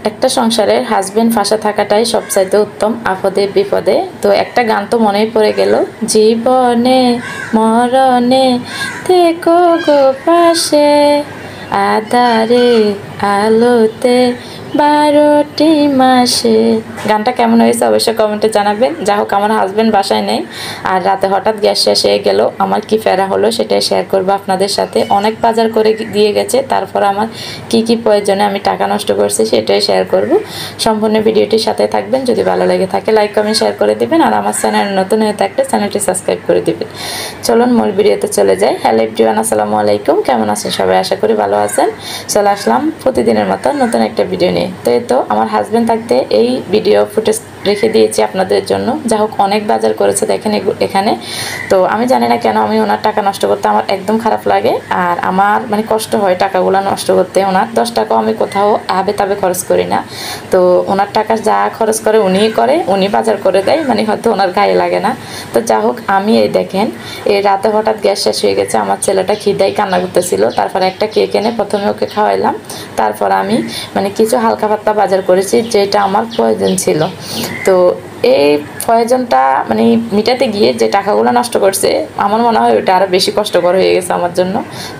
একটা সংসারে হাজবেন্ড ফাঁসা থাকাটাই সবচাইতে উত্তম আপদে বিপদে। তো একটা গান তো মনেই পড়ে গেল, জীবনে মরণে থেকো গো পাশে, আধারে আলোতে 12টি মাসে। গানটা কেমন হয়েছে অবশ্যই কমেন্টে জানাবেন। যা হোক, আমার হাজব্যান্ড বাসায় নেই আর রাতে হঠাৎ গ্যাস শেষ হয়ে গেল। আমার কি ফেরা হলো সেটাই শেয়ার করবো আপনাদের সাথে। অনেক বাজার করে দিয়ে গেছে, তারপর আমার কি কি প্রয়োজনে আমি টাকা নষ্ট করছি সেটাই শেয়ার করব। সম্পূর্ণ ভিডিওটির সাথে থাকবেন। যদি ভালো লেগে থাকে লাইক কমেন্ট শেয়ার করে দিবেন, আর আমার চ্যানেল নতুন হয়ে থাকলে চ্যানেলটি সাবস্ক্রাইব করে দিবেন। চলুন মূল ভিডিওতে চলে যাই। হ্যালো এভরিওয়ান, আসসালামু আলাইকুম। কেমন আছেন সবাই? আশা করি ভালো আছেন। চলে আসলাম প্রতিদিনের মতো নতুন একটা ভিডিও নিয়ে। তো আমার হাজব্যান্ড থাকতে এই ভিডিও ফুটেজ রেখে দিয়েছি আপনাদের জন্য। যা হোক, অনেক বাজার করেছে দেখেন এখানে। তো আমি জানি না কেন আমি ওনার টাকা নষ্ট করতে আমার একদম খারাপ লাগে, আর আমার মানে কষ্ট হয় টাকাগুলো নষ্ট করতে। ওনার 10 টাকাও আমি কোথাও আবে তাবে খরচ করি না। তো ওনার টাকা যা খরচ করে উনি বাজার করে দেয়, মানে হয়তো ওনার গায়ে লাগে না। তো যা হোক, আমি এই দেখেন এই রাতে হঠাৎ গ্যাস শেষ হয়ে গেছে। আমার ছেলেটা খিদায় কান্না করতেছিল। তারপর একটা কেক এনে প্রথমে ওকে খাওয়াইলাম। তারপর আমি মানে কিছু হালকা পাতলা বাজার করেছি যেটা আমার প্রয়োজন ছিল। তো এই প্রয়োজনটা মানে মিটাতে গিয়ে যে টাকাগুলো নষ্ট করছে, আমার মনে হয় ওটা আরও বেশি কষ্টকর হয়ে গেছে আমার জন্য।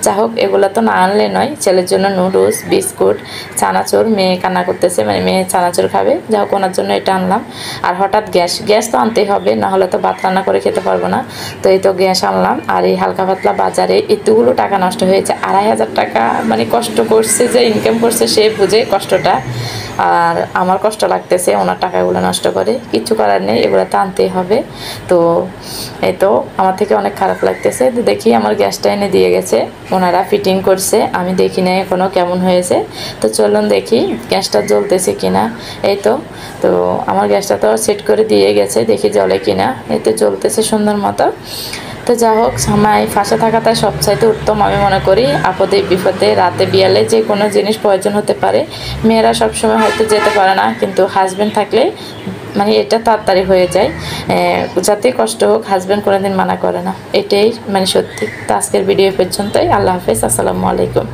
যা হোক, এগুলো তো না আনলে নয়। ছেলের জন্য নুডলস, বিস্কুট, চানাচুর, মেয়ে কান্না করতেছে, মানে মেয়ে চানাচুর খাবে। যা হোক, ওনার জন্য এটা আনলাম। আর হঠাৎ গ্যাস তো আনতেই হবে, না হলে তো ভাত রান্না করে খেতে পারবো না। তো এই তো গ্যাস আনলাম। আর এই হালকা পাতলা বাজারে এতগুলো টাকা নষ্ট হয়েছে। 2500 টাকা মানে কষ্ট করছে, যে ইনকাম করছে সে বুঝে কষ্টটা। আর আমার কষ্ট লাগতেছে ওনার টাকাগুলো নষ্ট করে। কিছু করার নেই, এগুলো তো আনতেই হবে। তো এই তো আমার থেকে অনেক খারাপ লাগতেছে। তো দেখি আমার গ্যাসটা এনে দিয়ে গেছে, ওনারা ফিটিং করছে। আমি দেখি না এখনও কেমন হয়েছে। তো চলুন দেখি গ্যাসটা জ্বলতেছে কিনা। এই তো আমার গ্যাসটা তো সেট করে দিয়ে গেছে, দেখি জ্বলে কিনা। এই তো জ্বলতেছে সুন্দর মতো। তো যা হোক, সময় ফাঁসা থাকাটাই সবচাইতে উত্তম আমি মনে করি। আপদে বিপদে রাতে বিয়ালে যে কোনো জিনিস প্রয়োজন হতে পারে। মেয়েরা সবসময় হয়তো যেতে পারে না, কিন্তু হাজব্যান্ড থাকলে মানে এটা তাড়াতাড়ি হয়ে যায়। যাতেই কষ্ট হোক, হাজব্যান্ড কোনোদিন মানা করে না, এটাই মানে সত্যি। তো আজকের ভিডিও পর্যন্তই। আল্লাহ হাফেজ, আসসালামু আলাইকুম।